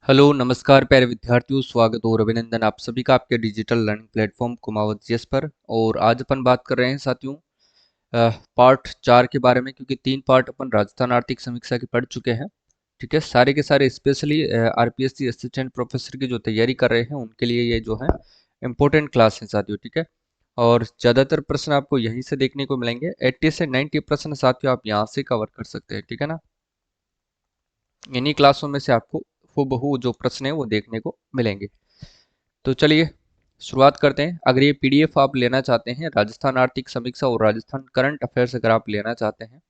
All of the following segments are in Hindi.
हेलो नमस्कार प्यारे विद्यार्थियों, स्वागत और अभिनंदन आप सभी का आपके digital learning platform Kumawat GS पर। और आज अपन बात कर रहे हैं साथियों पार्ट 4 के बारे में, क्योंकि 3 पार्ट अपन राजस्थान आर्थिक समीक्षा के पढ़ चुके हैं। ठीक है, सारे के सारे स्पेशली आरपीएससी असिस्टेंट प्रोफेसर की जो तैयारी कर रहे हैं उनके लिए ये जो है इम्पोर्टेंट क्लास है साथियों। ठीक है, और ज़्यादातर प्रश्न आपको यहीं से देखने को मिलेंगे। 80 से 90 प्रश्न साथियों आप यहाँ से कवर कर सकते हैं। ठीक है ना, इन्हीं क्लासों में से आपको हूबहू जो प्रश्न है वो देखने को मिलेंगे। तो चलिए शुरुआत करते हैं। अगर ये पीडीएफ आप लेना चाहते हैं, राजस्थान आर्थिक समीक्षा और राजस्थान करंट अफेयर्स अगर आप लेना चाहते हैं,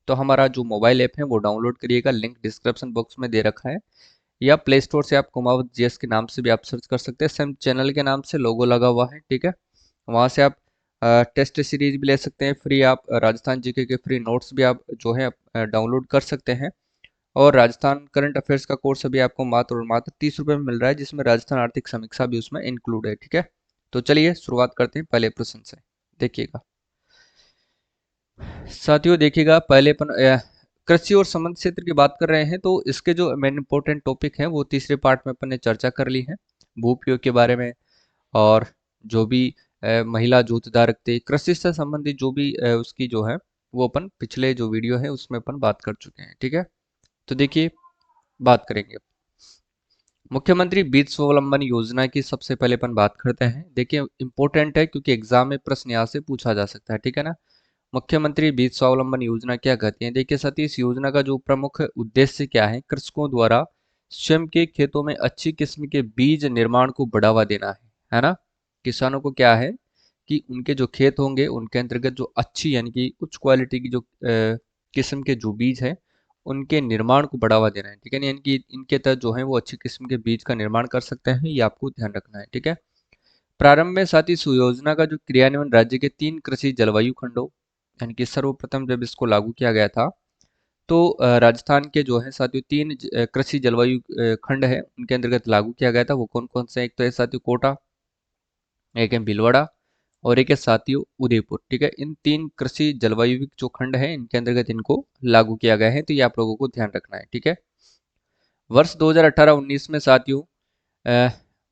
तो हमारा जो मोबाइल ऐप है वो डाउनलोड करिएगा। लिंक डिस्क्रिप्शन बॉक्स में दे रखा है, या प्ले स्टोर से आप कुमावत जीएस के नाम से भी आप सर्च कर सकते हैं। सेम चैनल के नाम से लोगो लगा हुआ है। ठीक है, वहाँ से आप टेस्ट सीरीज भी ले सकते हैं फ्री। आप राजस्थान जीके के फ्री नोट्स भी आप जो है डाउनलोड कर सकते हैं। और राजस्थान करंट अफेयर्स का कोर्स अभी आपको मात्र और मात्र 30 रुपये में मिल रहा है, जिसमें राजस्थान आर्थिक समीक्षा भी उसमें इंक्लूड है। ठीक है, तो चलिए शुरुआत करते हैं पहले प्रश्न से। देखिएगा साथियों, देखिएगा पहले अपन कृषि और संबंध क्षेत्र की बात कर रहे हैं, तो इसके जो मेन इंपॉर्टेंट टॉपिक हैं वो तीसरे पार्ट में अपन ने चर्चा कर ली है, भू उपयोग के बारे में। और जो भी महिला जोतदार थे, कृषि से संबंधित जो भी उसकी जो है वो अपन पिछले जो वीडियो है उसमें अपन बात कर चुके हैं। ठीक है, तो देखिए बात करेंगे। मुख्यमंत्री बीज स्वावलंबन योजना की सबसे पहले अपन बात करते हैं। देखिए इंपॉर्टेंट है, क्योंकि एग्जाम में प्रश्न यहाँ से पूछा जा सकता है। ठीक है ना, मुख्यमंत्री बीज स्वावलंबन योजना क्या कहती है। देखिए साथी, इस योजना का जो प्रमुख उद्देश्य क्या है, कृषकों द्वारा स्वयं के खेतों में अच्छी किस्म के बीज निर्माण को बढ़ावा देना है ना। किसानों को क्या है कि उनके जो खेत होंगे उनके अंतर्गत जो अच्छी यानी कि उच्च क्वालिटी की जो किस्म के जो बीज है उनके निर्माण को बढ़ावा देना है। ठीक है, यानी कि इनके तहत जो है वो अच्छी किस्म के बीज का निर्माण कर सकते हैं, ये आपको ध्यान रखना है। ठीक है, प्रारंभ में साथ ही इस योजना का जो क्रियान्वयन राज्य के 3 कृषि जलवायु खंडों यानी कि सर्वप्रथम जब इसको लागू किया गया था, तो राजस्थान के जो है साथियों 3 कृषि जलवायु खंड है उनके अंतर्गत लागू किया गया था। वो कौन कौन से, एक तो है साथियों कोटा, एक है भीलवाड़ा, और एक है साथियों उदयपुर। ठीक है, इन 3 कृषि जलवायु जो खंड है इनके अंतर्गत इनको लागू किया गया है, तो ये आप लोगों को ध्यान रखना है। ठीक है, वर्ष 2018-19 में साथियों अ,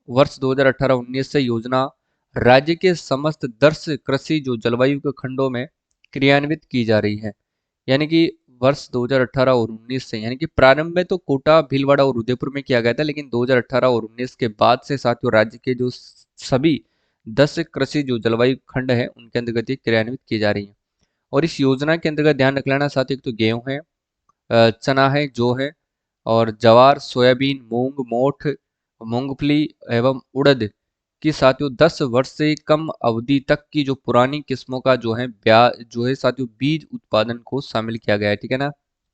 वर्ष 2018-19 से योजना राज्य के समस्त 10 कृषि जो जलवायु के खंडों में क्रियान्वित की जा रही है। यानी कि वर्ष 2018 और 19 से, यानी कि प्रारंभ में तो कोटा, भीलवाड़ा और उदयपुर में किया गया था, लेकिन 2018 और 19 के बाद से साथियों राज्य के जो सभी 10 कृषि जो जलवायु खंड है उनके अंतर्गत ये क्रियान्वित की जा रही है। और इस योजना के अंतर्गत ध्यान रख लेना साथियों, एक तो गेहूं है, चना है, जौ है, और जवार, सोयाबीन, मूंग, मोठ, मूंगफली एवं उड़द की साथियों 10 वर्ष से कम अवधि तक की जो पुरानी किस्मों का जो है जो है साथियों बीज उत्पादन को शामिल किया गया है। ठीक है ना,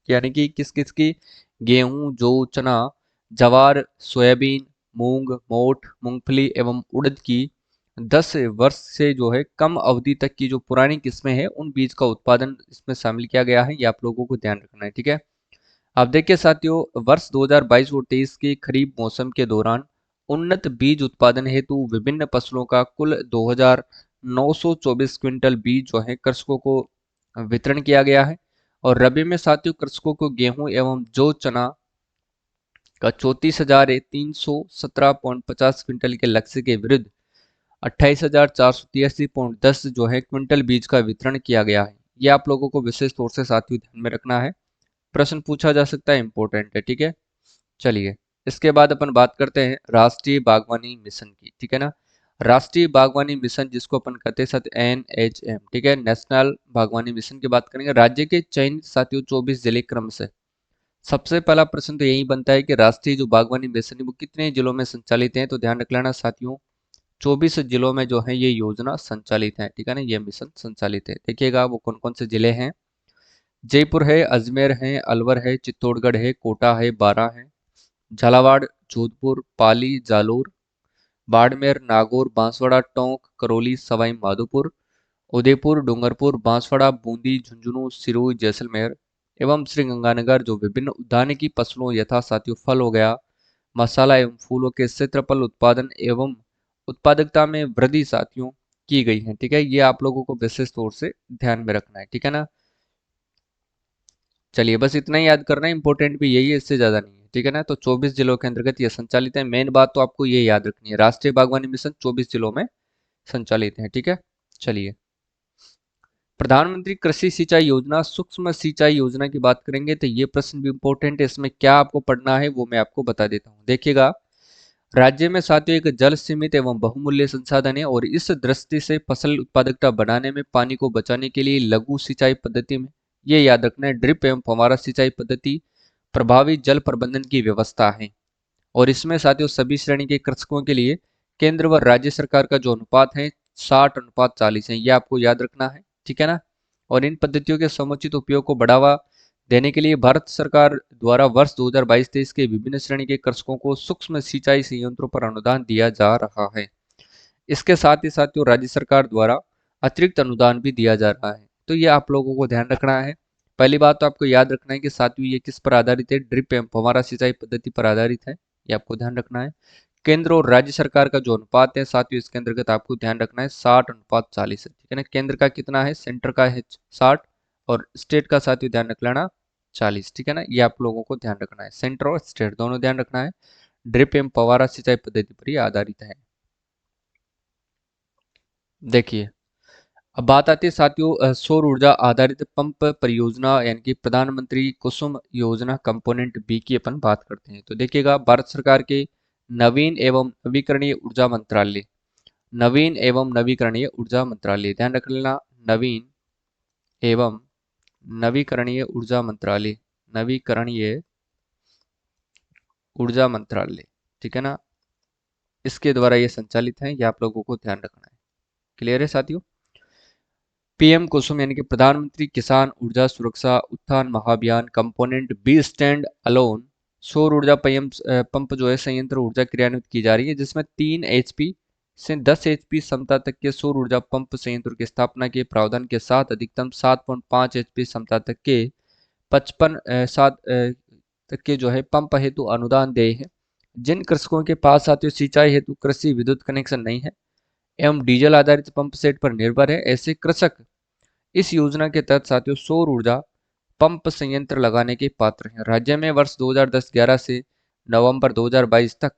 यानी कि किस किस की, गेहूं, जौ, चना, जवार, सोयाबीन, मूंग, मोठ, मूंगफली एवं उड़द की 10 वर्ष से जो है कम अवधि तक की जो पुरानी किस्में हैं उन बीज का उत्पादन इसमें शामिल किया गया है, ये आप लोगों को ध्यान रखना है। ठीक है, अब देखिए साथियों, वर्ष 2022 और 23 के खरीफ मौसम के दौरान उन्नत बीज उत्पादन हेतु विभिन्न फसलों का कुल 2924 क्विंटल बीज जो है कृषकों को वितरण किया गया है। और रबी में साथियों कृषकों को गेहूं एवं जौ, चना का 34,317.50 क्विंटल के लक्ष्य के विरुद्ध 28,483.10 जो है क्विंटल बीज का वितरण किया गया है। ये आप लोगों को विशेष तौर से साथियों ध्यान में रखना है, प्रश्न पूछा जा सकता है, इंपॉर्टेंट है। ठीक है, चलिए इसके बाद अपन बात करते हैं राष्ट्रीय बागवानी मिशन की। ठीक है ना, राष्ट्रीय बागवानी मिशन जिसको अपन कहते हैं साथ NHM। ठीक है, नेशनल बागवानी मिशन की बात करेंगे। राज्य के चयनित साथियों 24 जिले क्रम से। सबसे पहला प्रश्न तो यही बनता है कि राष्ट्रीय जो बागवानी मिशन है वो कितने जिलों में संचालित है, तो ध्यान रख लेना साथियों 24 जिलों में जो है ये योजना संचालित है। ठीक है ना, ये मिशन संचालित है। देखिएगा वो कौन कौन से जिले हैं। जयपुर है, अजमेर है, अलवर है, चित्तौड़गढ़ है, कोटा है, बारां है, झालावाड़, जोधपुर, पाली, जालोर, बाड़मेर, नागौर, बांसवाड़ा, टोंक, करौली, सवाई माधोपुर, उदयपुर, डूंगरपुर, बांसवाड़ा, बूंदी, झुंझुनू, सिरोही, जैसलमेर एवं श्रीगंगानगर जो विभिन्न उद्यानिकी फसलों यथा साथियों फल हो गया, मसाला एवं फूलों के क्षेत्रफल उत्पादन एवं उत्पादकता में वृद्धि साथियों की गई है। ठीक है, ये आप लोगों को विशेष तौर से ध्यान में रखना है। ठीक है ना, चलिए बस इतना ही याद करना है, इंपॉर्टेंट भी यही है, इससे ज़्यादा नहीं है, ठीक है ना। तो 24 जिलों के अंतर्गत ये संचालित है। मेन बात तो आपको ये याद रखनी है, राष्ट्रीय बागवानी मिशन 24 जिलों में संचालित है, ठीक है। चलिए, प्रधानमंत्री कृषि सिंचाई योजना, सूक्ष्म सिंचाई योजना की बात करेंगे तो ये प्रश्न भी इंपॉर्टेंट है। इसमें क्या आपको पढ़ना है वो मैं आपको बता देता हूँ। देखिएगा, राज्य में साथियों एक जल सीमित एवं बहुमूल्य संसाधन है, और इस दृष्टि से फसल उत्पादकता बढ़ाने में पानी को बचाने के लिए लघु सिंचाई पद्धति में, ये याद रखना है, ड्रिप एवं फव्वारा सिंचाई पद्धति प्रभावी जल प्रबंधन की व्यवस्था है। और इसमें साथियों सभी श्रेणी के कृषकों के लिए केंद्र व राज्य सरकार का जो अनुपात है 60:40 है, ये आपको याद रखना है, ठीक है ना। और इन पद्धतियों के समुचित उपयोग को बढ़ावा देने के लिए भारत सरकार द्वारा वर्ष 2022-23 के विभिन्न श्रेणी के कृषकों को सूक्ष्म सिंचाई संयंत्रों पर अनुदान दिया जा रहा है। इसके साथ ही साथियों राज्य सरकार द्वारा अतिरिक्त अनुदान भी दिया जा रहा है, तो ये आप लोगों को ध्यान रखना है। पहली बात तो आपको याद रखना है कि साथियों ये किस पर आधारित है, ड्रिप एवं फव्वारा सिंचाई पद्धति पर आधारित है, ये आपको ध्यान रखना है। केंद्र और राज्य सरकार का जो अनुपात है साथियों इसके अंतर्गत आपको ध्यान रखना है 60:40 है, ठीक है ना। केंद्र का कितना है, सेंटर का है 60, और स्टेट का साथियों ध्यान रख लेना 40, ठीक है ना। ये आप लोगों को ध्यान रखना है, सेंटर और स्टेट दोनों ध्यान रखना है। ड्रिप एवं फव्वारा सिंचाई पद्धति पर ही आधारित है। देखिए, अब बात आती है साथियों सौर ऊर्जा आधारित पंप परियोजना यानी कि प्रधानमंत्री कुसुम योजना कंपोनेंट बी की अपन बात करते हैं। तो देखिएगा, भारत सरकार के नवीन एवं नवीकरणीय ऊर्जा मंत्रालय, नवीन एवं नवीकरणीय ऊर्जा मंत्रालय, ध्यान रख लेना, नवीन एवं नवीकरणीय ऊर्जा मंत्रालय, नवीकरणीय ऊर्जा मंत्रालय, ठीक है ना, इसके द्वारा ये संचालित है, ये आप लोगों को ध्यान रखना है। क्लियर है साथियों। पीएम कुसुम यानी कि प्रधानमंत्री किसान ऊर्जा सुरक्षा उत्थान महाभियान कंपोनेंट बी स्टैंड अलोन सौर ऊर्जा पंप जो है संयंत्र ऊर्जा क्रियान्वित की जा रही है, जिसमें 3 HP से 10 HP क्षमता तक के सौर ऊर्जा पंप संयंत्र की स्थापना के प्रावधान के साथ अधिकतम 7.5 HP क्षमता तक के 55 तक के जो है पंप हेतु अनुदान देय है। जिन कृषकों के पास साथियों सिंचाई हेतु कृषि विद्युत कनेक्शन नहीं है एवं डीजल आधारित पंप सेट पर निर्भर है, ऐसे कृषक इस योजना के तहत साथियों सौर ऊर्जा पंप संयंत्र लगाने के पात्र हैं। राज्य में वर्ष 2010-11 से नवंबर 2022 तक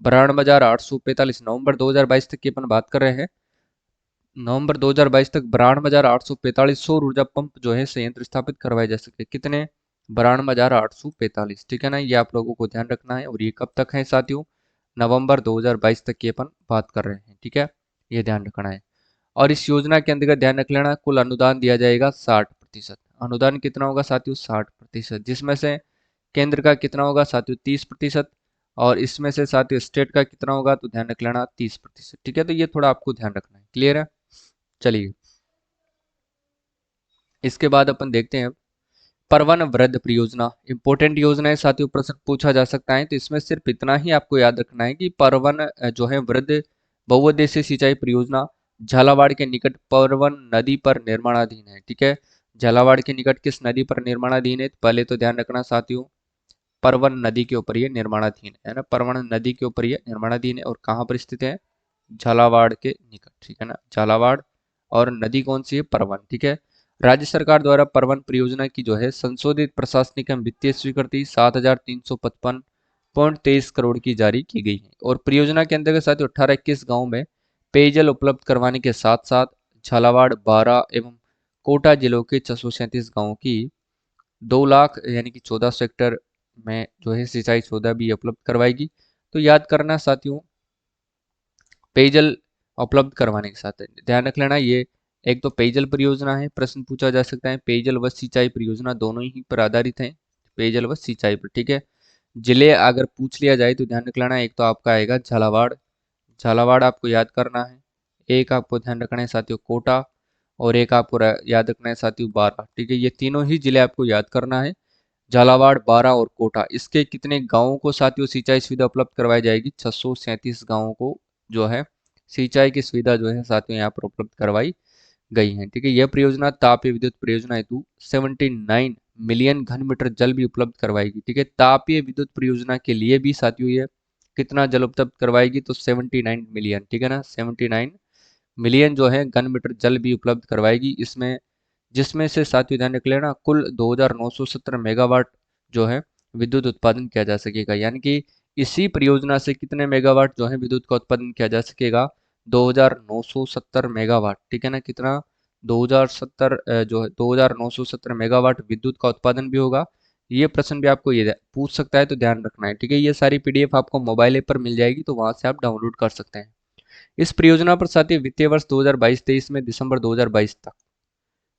92,845, नवंबर 2022 तक की अपन बात कर रहे हैं, नवंबर 2022 तक 92,845 सौर ऊर्जा पंप जो है संयंत्र स्थापित करवाए जा सके। कितने, 92,845, ठीक है ना। ये आप लोगों को ध्यान रखना है, और ये कब तक है साथियों, नवंबर 2022 तक की अपन बात कर रहे हैं, ठीक है, ये ध्यान रखना है। और इस योजना के अंतर्गत ध्यान रख लेना, कुल अनुदान दिया जाएगा 60%। अनुदान कितना होगा साथियों, 60%, जिसमें से केंद्र का कितना होगा साथियों, 30%, और इसमें से साथियों स्टेट का कितना होगा, तो ध्यान रख लेना 30%, ठीक है। तो ये थोड़ा आपको ध्यान रखना है, क्लियर है। चलिए, इसके बाद अपन देखते हैं परवन वृद्ध परियोजना, इंपॉर्टेंट योजना है साथियों, प्रश्न पूछा जा सकता है। तो इसमें सिर्फ इतना ही आपको याद रखना है कि परवन जो है वृद्ध बहुउद्देशीय सिंचाई परियोजना झालावाड़ के निकट परवन नदी पर निर्माणाधीन है, ठीक है। झालावाड़ के निकट किस नदी पर निर्माणाधीन है, तो पहले तो ध्यान रखना साथियों, परवन नदी के ऊपर ये निर्माणाधीन है ना, परवन नदी के ऊपर ये निर्माणाधीन है, और कहाँ पर स्थित है, झालावाड़ के निकट, ठीक है ना, झालावाड़, और नदी कौन सी है, परवन, ठीक है। राज्य सरकार द्वारा परवन परियोजना की जो है संशोधित प्रशासनिक एवं वित्तीय स्वीकृति 7,355.23 करोड़ की जारी की गई है, और परियोजना के अंतर्गत साथ 18-21 गाँव में पेयजल उपलब्ध करवाने के साथ साथ झालावाड़, बारा एवं कोटा जिलों के 637 गाँव की 2 लाख यानी कि 1400 हेक्टेयर में जो है सिंचाई सुविधा भी उपलब्ध करवाएगी। तो याद करना साथियों, पेयजल उपलब्ध करवाने के साथ ध्यान रख लेना, ये एक तो पेयजल परियोजना है, प्रश्न पूछा जा सकता है, पेयजल व सिंचाई परियोजना दोनों ही पर आधारित है, पेयजल व सिंचाई पर, ठीक है। जिले अगर पूछ लिया जाए तो ध्यान रख लेना, एक तो आपका आएगा झालावाड़, झालावाड़ आपको याद करना है, एक आपको ध्यान रखना है साथियों कोटा, और एक आपको याद रखना है साथियों बारा, ठीक है। ये तीनों ही जिले आपको याद करना है, झालावाड़, बारा और कोटा। इसके कितने गांवों को साथियों सिंचाई सुविधा उपलब्ध करवाई जाएगी, 637 गांवों को जो है सिंचाई की सुविधा जो है साथियों यहाँ पर उपलब्ध करवाई गई है, ठीक है। यह परियोजना तापीय विद्युत परियोजना हेतु 79 मिलियन घन मीटर जल भी उपलब्ध करवाएगी, ठीक है। तापीय विद्युत परियोजना के लिए भी साथियों ये कितना जल उपलब्ध करवाएगी, तो 79 मिलियन, ठीक है ना, 79 मिलियन जो है घन मीटर जल भी उपलब्ध करवाएगी। इसमें जिसमें से साथियों ध्यान रख लेना कुल 2917 मेगावाट जो है विद्युत उत्पादन किया जा सकेगा। यानी कि इसी परियोजना से कितने मेगावाट जो है विद्युत का उत्पादन किया जा सकेगा? 2970 मेगावाट। ठीक है ना, कितना? 2070 जो है 2970 मेगावाट विद्युत का उत्पादन भी होगा। ये प्रश्न भी आपको ये पूछ सकता है, तो ध्यान रखना है। ठीक है, ये सारी पीडीएफ आपको मोबाइल ऐप पर मिल जाएगी, तो वहां से आप डाउनलोड कर सकते हैं। इस परियोजना पर साथियों वित्तीय वर्ष 2022-23 में दिसंबर 2022 तक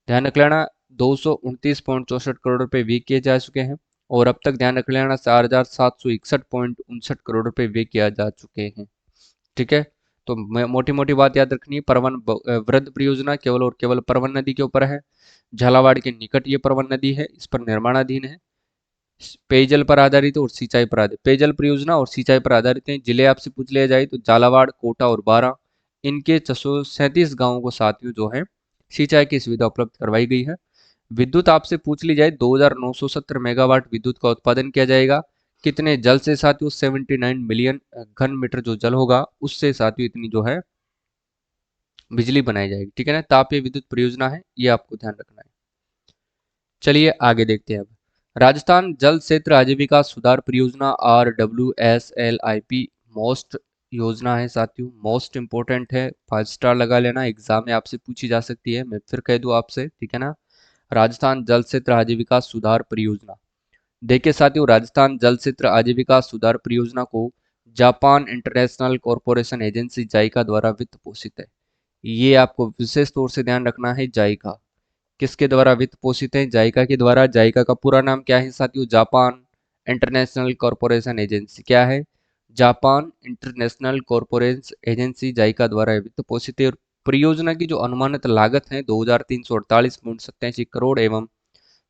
ध्यान रख लेना 229.64 करोड़ रुपए व्यय किए जा चुके हैं, और अब तक ध्यान रख लेना 4761.59 करोड़ रुपए व्यय किया जा चुके हैं। ठीक है, तो मोटी मोटी बात याद रखनी है। परवन वृद्ध परियोजना केवल और केवल परवन नदी के ऊपर है। झालावाड़ के निकट ये परवन नदी है, इस पर निर्माणाधीन है। पेयजल पर आधारित और सिंचाई पर आधारित, पेयजल परियोजना और सिंचाई पर आधारित है। जिले आपसे पूछ लिया जाए तो झालावाड़, कोटा और बारां, इनके 637 गांवों को साथियों जो है सिंचाई की सुविधा उपलब्ध करवाई गई है। विद्युत आपसे पूछ ली जाए 2970 मेगावाट विद्युत का उत्पादन किया जाएगा। कितने जल से साथियों? 79 मिलियन घन मीटर जो जल होगा उससे साथियों इतनी जो है बिजली बनाई जाएगी। ठीक है ना, तापीय विद्युत परियोजना है, ये आपको ध्यान रखना है। चलिए आगे देखते हैं। अब राजस्थान जल क्षेत्र आजीविका सुधार परियोजना RWSLIP मोस्ट योजना है साथियों, मोस्ट इंपोर्टेंट है, 5 स्टार लगा लेना, एग्जाम में आपसे पूछी जा सकती है। मैं फिर कह दूं आपसे, ठीक है ना, राजस्थान जल क्षेत्र आजीविका सुधार परियोजना। देखिए साथियों, राजस्थान जल क्षेत्र आजीविका सुधार परियोजना को Japan International Corporation Agency JICA द्वारा वित्त पोषित है। ये आपको विशेष तौर से ध्यान रखना है। जाइका किसके द्वारा वित्त पोषित है? जाइका के द्वारा। जाइका का पूरा नाम क्या है साथियों? Japan International Corporation Agency. क्या है? Japan International Corporation Agency JICA द्वारा वित्त पोषित है। और परियोजना की जो अनुमानित लागत है 2348.87 करोड़ एवं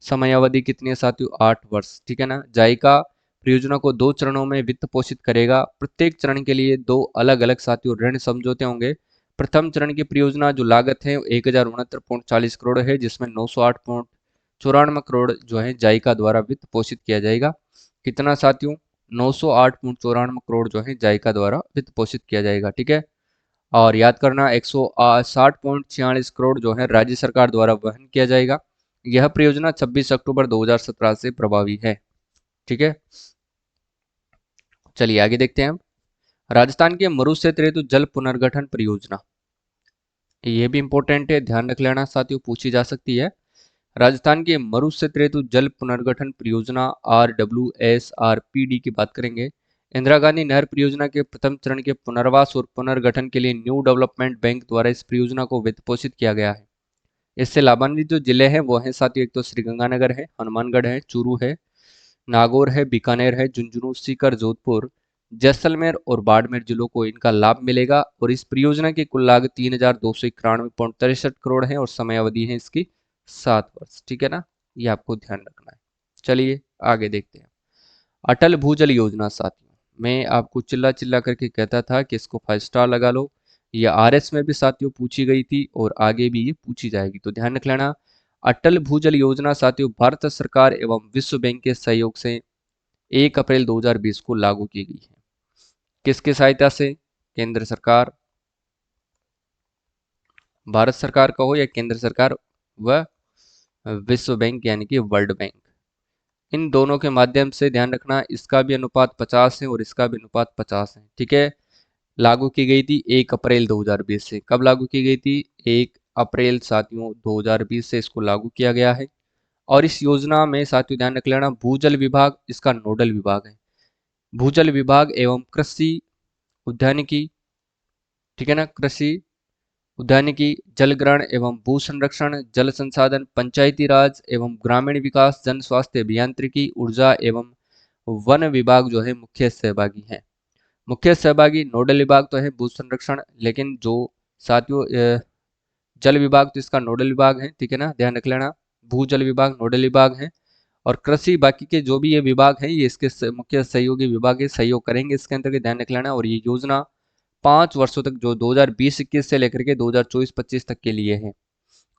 समयावधि कितनी है साथियों? 8 वर्ष। ठीक है ना, जाइका परियोजना को 2 चरणों में वित्त पोषित करेगा। प्रत्येक चरण के लिए 2 अलग-अलग साथियों ऋण समझौते होंगे। प्रथम चरण की परियोजना जो लागत है 1069.40 करोड़ है, जिसमें 908.94 करोड़ जो है जाइका द्वारा वित्त पोषित किया जाएगा। कितना साथियों? 908.94 करोड़ जो है जाइका द्वारा वित्त पोषित किया जाएगा। ठीक है, और याद करना 160.46 करोड़ जो है राज्य सरकार द्वारा वहन किया जाएगा। यह परियोजना 26 अक्टूबर 2017 से प्रभावी है। ठीक है, चलिए आगे देखते हैं हम। राजस्थान के मरुक्षेत्र हेतु जल पुनर्गठन परियोजना, ये भी इंपॉर्टेंट है, ध्यान रख लेना साथियों, पूछी जा सकती है। राजस्थान के मरुक्षेत्र हेतु जल पुनर्गठन परियोजना RWSRPD की बात करेंगे। इंदिरा गांधी नहर परियोजना के प्रथम चरण के पुनर्वास और पुनर्गठन के लिए न्यू डेवलपमेंट बैंक द्वारा इस परियोजना को वित्त पोषित किया गया है। इससे लाभान्वित जो जिले हैं वो हैं साथियों, एक तो श्रीगंगानगर है, हनुमानगढ़ है, चूरू है, नागौर है, बीकानेर है, झुंझुनू, सीकर, जोधपुर, जैसलमेर और बाड़मेर जिलों को इनका लाभ मिलेगा। और इस परियोजना की कुल लागत 3291.63 करोड़ है और समयावधि है इसकी 7 वर्ष। ठीक है ना, ये आपको ध्यान रखना है। चलिए आगे देखते हैं। अटल भूजल योजना साथियों, मैं आपको चिल्ला चिल्ला करके कहता था कि इसको 5 स्टार लगा लो। ये RS में भी साथियों पूछी गई थी और आगे भी ये पूछी जाएगी, तो ध्यान रख लेना। अटल भूजल योजना साथियों भारत सरकार एवं विश्व बैंक के सहयोग से 1 अप्रैल 2020 को लागू की गई है। किसकी सहायता से? केंद्र सरकार, भारत सरकार का हो या केंद्र सरकार, व विश्व बैंक यानी कि वर्ल्ड बैंक, इन दोनों के माध्यम से। ध्यान रखना इसका भी अनुपात 50 है और इसका भी अनुपात 50 है। ठीक है, लागू की गई थी 1 अप्रैल 2020 से। कब लागू की गई थी? 1 अप्रैल साथियों 2020 से इसको लागू किया गया है। और इस योजना में साथियों ध्यान रख लेना भूजल विभाग इसका नोडल विभाग है। भूजल विभाग एवं कृषि उद्यानिकी, ठीक है ना, कृषि उद्यानिकी, जल ग्रहण एवं भू संरक्षण, जल संसाधन, पंचायती राज एवं ग्रामीण विकास, जन स्वास्थ्य अभियांत्रिकी, ऊर्जा एवं वन विभाग जो है मुख्य सहभागी हैं। मुख्य सहभागी नोडल विभाग तो है भू संरक्षण, लेकिन जो साथियों जल विभाग तो इसका नोडल विभाग है। ठीक है ना, ध्यान रख लेना, भूजल विभाग नोडल विभाग है। और कृषि बाकी के जो भी ये विभाग हैं ये इसके मुख्य सहयोगी विभाग है, सहयोग करेंगे इसके अंतर्गत, ध्यान रख लेना। और ये योजना 5 वर्षों तक जो 2020-21 से लेकर के 2024-25 तक के लिए है।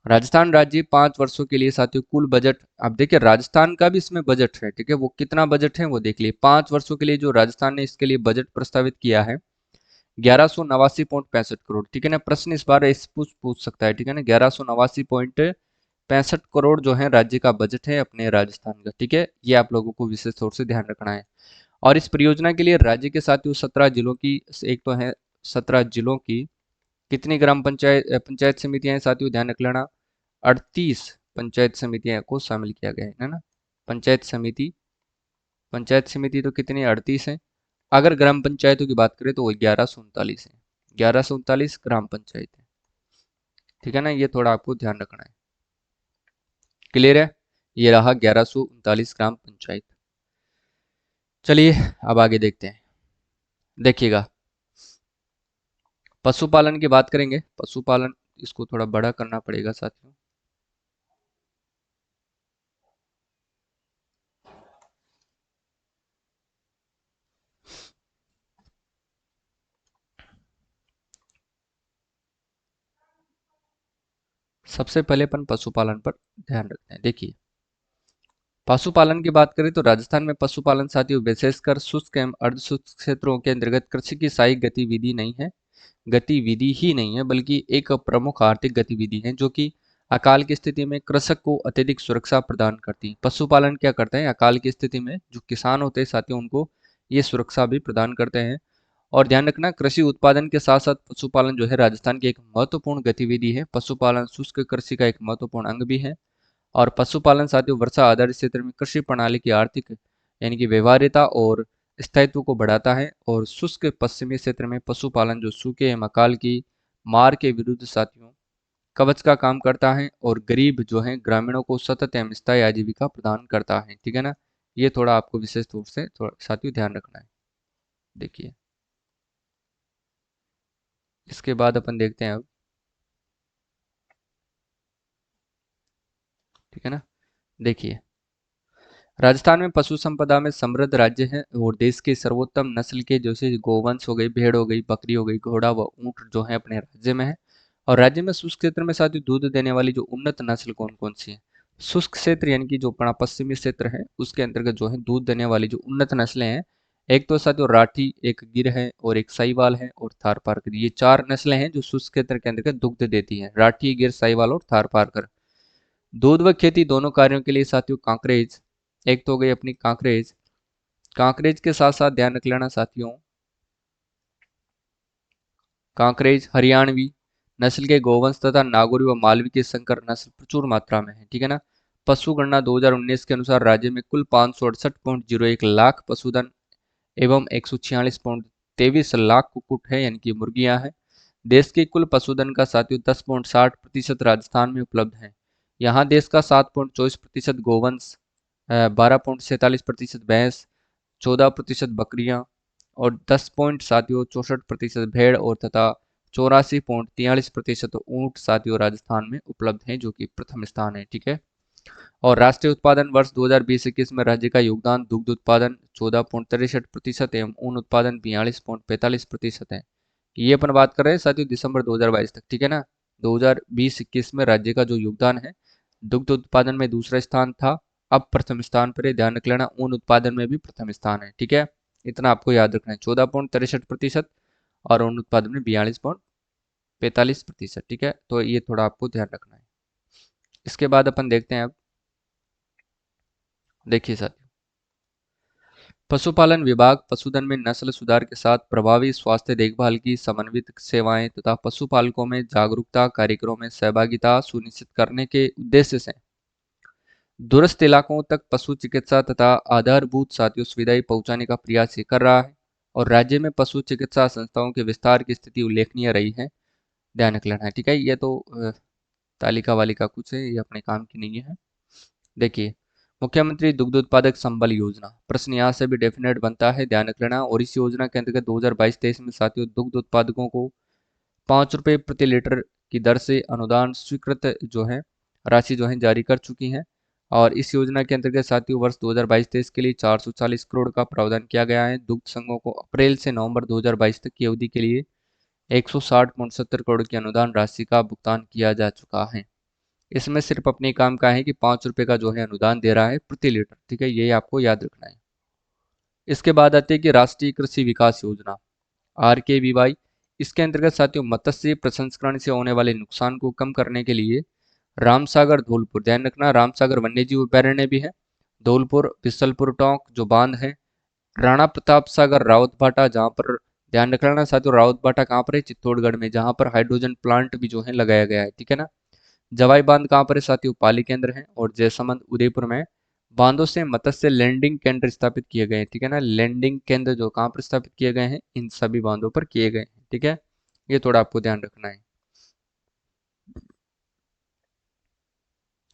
राजस्थान राज्य 5 वर्षों के लिए साथियों कुल बजट, अब देखिए राजस्थान का भी इसमें बजट है। ठीक है, वो कितना बजट है वो देख लिए। 5 वर्षों के लिए जो राजस्थान ने इसके लिए बजट प्रस्तावित किया है 1189.65 करोड़। ठीक है ना, प्रश्न इस बार इस पूछ सकता है। ठीक है ना, 1189 65 करोड़ जो है राज्य का बजट है अपने राजस्थान का। ठीक है, ये आप लोगों को विशेष तौर से ध्यान रखना है। और इस परियोजना के लिए राज्य के साथ ही 17 जिलों की, एक तो है 17 जिलों की कितनी ग्राम पंचायत समितियां हैं साथियों, ध्यान रख लेना। 38 पंचायत समितियां को शामिल किया गया है ना। पंचायत समिति तो कितनी, 38 है। अगर ग्राम पंचायतों की बात करें तो वो 1139 है। 1139 ग्राम पंचायत है। ठीक है ना, ये थोड़ा आपको ध्यान रखना है। क्लियर है, ये रहा 1139 ग्राम पंचायत। चलिए अब आगे देखते हैं। देखिएगा, पशुपालन की बात करेंगे। पशुपालन, इसको थोड़ा बड़ा करना पड़ेगा साथियों। सबसे पहले अपन पशुपालन पर ध्यान रखते हैं। देखिए, पशुपालन की बात करें तो राजस्थान में पशुपालन साथियों विशेषकर शुष्क एवं अर्ध शुष्क क्षेत्रों के अंतर्गत कृषि की सहायक गतिविधि नहीं है, गतिविधि ही नहीं है, बल्कि एक प्रमुख आर्थिक गतिविधि है जो कि अकाल की स्थिति में कृषक को अत्यधिक सुरक्षा प्रदान करती है। पशुपालन क्या करते हैं, अकाल की स्थिति में जो किसान होते हैं साथियों उनको ये सुरक्षा भी प्रदान करते हैं। और ध्यान रखना, कृषि उत्पादन के साथ साथ पशुपालन जो है राजस्थान की एक महत्वपूर्ण गतिविधि है। पशुपालन शुष्क कृषि का एक महत्वपूर्ण अंग भी है। और पशुपालन साथियों वर्षा आधारित क्षेत्र में कृषि प्रणाली की आर्थिक यानी कि व्यवहार्यता और स्थायित्व को बढ़ाता है। और शुष्क पश्चिमी क्षेत्र में पशुपालन जो सूखे एवं अकाल की मार के विरुद्ध साथियों कवच का काम करता है और गरीब जो है ग्रामीणों को सतत एवं स्थायी आजीविका प्रदान करता है। ठीक है ना, ये थोड़ा आपको विशेष रूप से थोड़ा साथियों ध्यान रखना है। देखिए, इसके बाद अपन देखते हैं अब। ठीक है ना, देखिए, राजस्थान में पशु संपदा में समृद्ध राज्य है और देश के सर्वोत्तम नस्ल के जैसे गोवंश हो गई, भेड़ हो गई, बकरी हो गई, घोड़ा व ऊंट जो है अपने राज्य में है। और राज्य में शुष्क क्षेत्र में साथ ही दूध देने वाली जो उन्नत नस्ल कौन कौन सी है। शुष्क क्षेत्र यानी कि जो अपना पश्चिमी क्षेत्र है उसके अंतर्गत जो है दूध देने वाली जो उन्नत नस्लें हैं, एक तो साथियों राठी, एक गिर है और एक साहीवाल है और थारपारकर। ये 4 नस्लें हैं जो शुष्क क्षेत्र के अंतर्गत दुग्ध देती हैं, राठी, गिर, साहीवाल और थारपारकर। दूध व खेती दोनों कार्यों के लिए साथियों कांकरेज, एक तो हो गई अपनी कांकरेज। कांकरेज के साथ साथ ध्यान रख लेना साथियों, कांकरेज हरियाणवी नस्ल के गोवंश तथा नागौरी व मालवी के संकर नस्ल प्रचुर मात्रा में है। ठीक है ना, पशु गणना 2019 के अनुसार राज्य में कुल 568.01 लाख पशुधन एवं 146.23 लाख कुक्कुट है यानी कि मुर्गियां हैं। देश के कुल पशुधन का साथियों 10.60% राजस्थान में उपलब्ध है। यहाँ देश का 7.24% गोवंश, 12.47% भैंस, 14% बकरियां और 10.64% भेड़ और तथा 84.43% ऊंट साथियों राजस्थान में उपलब्ध हैं जो कि प्रथम स्थान है। ठीक है, और राष्ट्रीय उत्पादन वर्ष 2020-21 में राज्य का योगदान दुग्ध उत्पादन 14.63% एवं ऊन उत्पादन 42.45% है। ये अपन बात कर रहे हैं साथियों दिसंबर 2022 तक। ठीक है ना, 2020-21 में राज्य का जो योगदान है, दुग्ध उत्पादन में दूसरा स्थान था, अब प्रथम स्थान पर है। ध्यान रख लेना, ऊन उत्पादन में भी प्रथम स्थान है। ठीक है, इतना आपको याद रखना है, 14.63% और ऊन उत्पादन में 42.45%। ठीक है, तो ये थोड़ा आपको ध्यान रखना है। इसके बाद अपन देखते हैं अब। देखिए साथियों, पशुपालन विभाग पशुधन में नस्ल सुधार के साथ प्रभावी स्वास्थ्य देखभाल की समन्वित सेवाएं तथा पशुपालकों में जागरूकता कार्यक्रमों में सहभागिता सुनिश्चित करने के उद्देश्य से दूरस्थ इलाकों तक पशु चिकित्सा तथा आधारभूत साथियों सुविधाएं पहुंचाने का प्रयास ये कर रहा है। और राज्य में पशु चिकित्सा संस्थाओं के विस्तार की स्थिति उल्लेखनीय रही है। ध्यान रख लेना है। ठीक है, ये तो तालिका वालिका कुछ है, ये अपने काम की नहीं है। देखिए, मुख्यमंत्री दुग्ध उत्पादक संबल योजना, प्रश्न यहाँ से भी डेफिनेट बनता है, ध्यान रख लेना। और इस योजना के अंतर्गत 2022-23 में साथियों दुग्ध उत्पादकों को 5 रुपये प्रति लीटर की दर से अनुदान स्वीकृत जो है राशि जो है जारी कर चुकी है। और इस योजना के अंतर्गत साथियों वर्ष 2022-23 के लिए 440 करोड़ का प्रावधान किया गया है। दुग्ध संघों को अप्रैल से नवंबर 2022 तक की अवधि के लिए 160.70 करोड़ की अनुदान राशि का भुगतान किया जा चुका है। इसमें सिर्फ अपने काम का है कि 5 रुपए का जो है अनुदान दे रहा है प्रति लीटर। ठीक है, ये आपको याद रखना है। इसके बाद आती है कि राष्ट्रीय कृषि विकास योजना, RKVY। इसके अंतर्गत साथियों मत्स्य प्रसंस्करण से होने वाले नुकसान को कम करने के लिए रामसागर धौलपुर, ध्यान रखना रामसागर वन्य जीव अभयारण्य भी है। धौलपुर बिसलपुर टोंक जो बांध है। राणा प्रताप सागर रावत भाटा, जहाँ पर ध्यान रखना साथियों, रावत भाटा कहाँ पर है, चित्तौड़गढ़ में, जहाँ पर हाइड्रोजन प्लांट भी जो है लगाया गया है, ठीक है ना। जवाई बांध कहाँ पर है साथियों, पाली केंद्र है। और जयसमंद उदयपुर में बांधों से मत्स्य लैंडिंग केंद्र स्थापित किए गए हैं, ठीक है ना। लैंडिंग केंद्र जो कहाँ पर स्थापित किए गए हैं, इन सभी बांधों पर किए गए हैं, ठीक है। ये थोड़ा आपको ध्यान रखना है।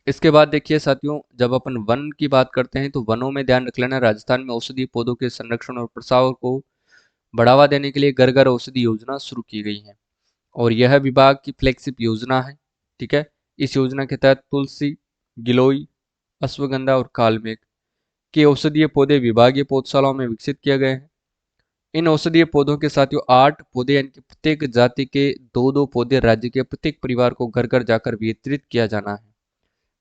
इसके बाद देखिए साथियों, जब अपन वन की बात करते हैं तो वनों में ध्यान रख लेना, राजस्थान में औषधीय पौधों के संरक्षण और प्रसार को बढ़ावा देने के लिए घर घर औषधि योजना शुरू की गई है। और यह विभाग की फ्लैगशिप योजना है, ठीक है। इस योजना के तहत तुलसी, गिलोय, अश्वगंधा और कालमेघ के औषधीय पौधे विभागीय पौधशालाओं में विकसित किए गए हैं। इन औषधीय पौधों के साथियों 8 पौधे यानी कि प्रत्येक जाति के दो दो पौधे राज्य के प्रत्येक परिवार को घर घर जाकर वितरित किया जाना है।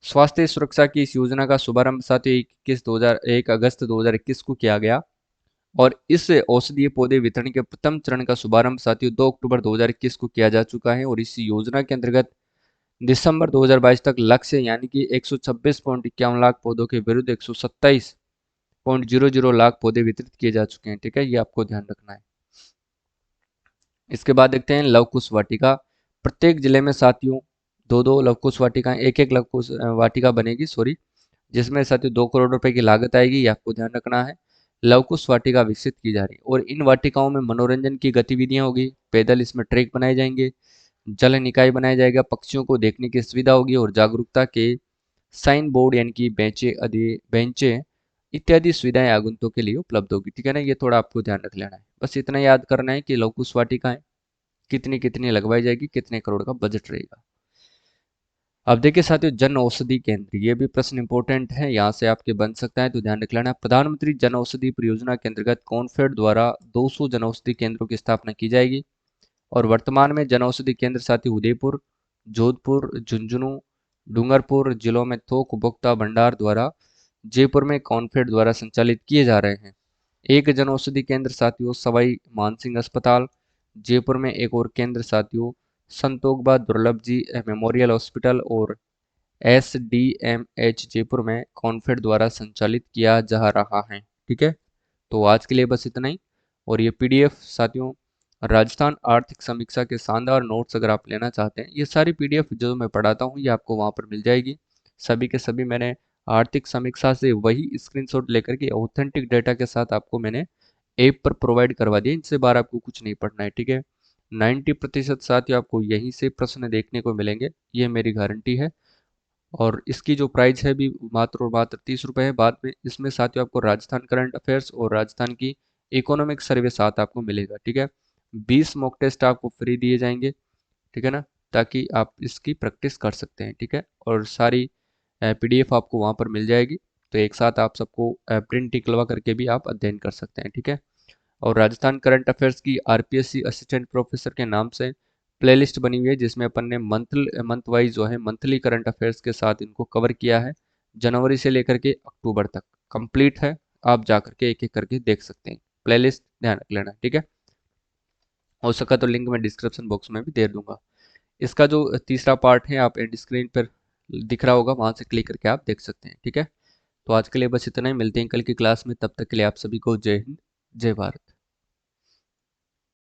स्वास्थ्य सुरक्षा की इस योजना का शुभारंभ साथियों 1 अगस्त 2021 को किया गया। और इस औषधीय पौधे वितरण के प्रथम चरण का शुभारंभ साथियों 2 अक्टूबर 2021 को किया जा चुका है। और इस योजना के अंतर्गत दिसंबर 2022 तक लक्ष्य यानी कि 126.51 लाख पौधों के विरुद्ध 127.00 लाख पौधे वितरित किए जा चुके हैं, ठीक है। ये आपको ध्यान रखना है। इसके बाद देखते हैं लव कुश वाटिका। प्रत्येक जिले में साथियों दो दो लव कुश वाटिका, एक एक लव कुश वाटिका बनेगी, सॉरी, जिसमें साथियों 2 करोड़ रुपए की लागत आएगी, ये आपको ध्यान रखना है। लव कुश वाटिका विकसित की जा रही है और इन वाटिकाओं में मनोरंजन की गतिविधियां होगी, पैदल इसमें ट्रैक बनाए जाएंगे, जल निकाय बनाया जाएगा, पक्षियों को देखने की सुविधा होगी और जागरूकता के साइन बोर्ड यानी कि बेंचे इत्यादि सुविधाएं आगंतुकों के लिए उपलब्ध होगी, ठीक है ना। ये थोड़ा आपको ध्यान रख लेना है, बस इतना याद करना है कि लव कुश वाटिकाएं कितनी कितनी लगवाई जाएगी, कितने करोड़ का बजट रहेगा। अब देखिए साथियों, जन औषधि केंद्र, ये भी प्रश्न इंपॉर्टेंट है, यहाँ से आपके बन सकता है, तो ध्यान रख लेना। प्रधानमंत्री जन औषधि परियोजना के अंतर्गत कॉनफेड द्वारा 200 जन औषधि केंद्रों की स्थापना की जाएगी। और वर्तमान में जन औषधि केंद्र साथी उदयपुर, जोधपुर, झुंझुनू, डूंगरपुर जिलों में थोक उपभोक्ता भंडार द्वारा, जयपुर में कॉनफेड द्वारा संचालित किए जा रहे हैं। एक जन औषधि केंद्र साथियों सवाई मानसिंह अस्पताल, जयपुर में एक और केंद्र साथियों संतोखबा दुर्लभ जी मेमोरियल हॉस्पिटल और SDMH जयपुर में कॉनफेड द्वारा संचालित किया जा रहा है, ठीक है। तो आज के लिए बस इतना ही। और ये PDF साथियों राजस्थान आर्थिक समीक्षा के शानदार नोट्स अगर आप लेना चाहते हैं, ये सारी PDF जो मैं पढ़ाता हूँ ये आपको वहाँ पर मिल जाएगी। सभी के सभी मैंने आर्थिक समीक्षा से वही स्क्रीनशॉट लेकर के ऑथेंटिक डेटा के साथ आपको मैंने ऐप पर प्रोवाइड करवा दिया, इनसे बाहर आपको कुछ नहीं पढ़ना है, ठीक है। 90% साथियों आपको यहीं से प्रश्न देखने को मिलेंगे, ये मेरी गारंटी है। और इसकी जो प्राइस है भी मात्र और मात्र 30 रुपये है। बाद में इसमें साथियों आपको राजस्थान करंट अफेयर्स और राजस्थान की इकोनॉमिक सर्वे साथ आपको मिलेगा, ठीक है। 20 मॉक टेस्ट आपको फ्री दिए जाएंगे, ठीक है ना, ताकि आप इसकी प्रैक्टिस कर सकते हैं, ठीक है। और सारी PDF आपको वहाँ पर मिल जाएगी, तो एक साथ आप सबको प्रिंट निकलवा करके भी आप अध्ययन कर सकते हैं, ठीक है। और राजस्थान करंट अफेयर्स की RPSC असिस्टेंट प्रोफेसर के नाम से प्लेलिस्ट बनी हुई है, जिसमें अपन ने मंथ वाइज जो है मंथली करंट अफेयर्स के साथ इनको कवर किया है। जनवरी से लेकर के अक्टूबर तक कंप्लीट है, आप जा करके एक एक करके देख सकते हैं। प्लेलिस्ट ध्यान रख लेना, ठीक है। हो सका तो लिंक मैं डिस्क्रिप्शन बॉक्स में भी दे दूंगा। इसका जो तीसरा पार्ट है आप एंड स्क्रीन पर दिख रहा होगा, वहां से क्लिक करके आप देख सकते हैं, ठीक है। तो आज के लिए बस इतना ही, मिलते हैं कल की क्लास में, तब तक के लिए आप सभी को जय हिंद, जय भारत।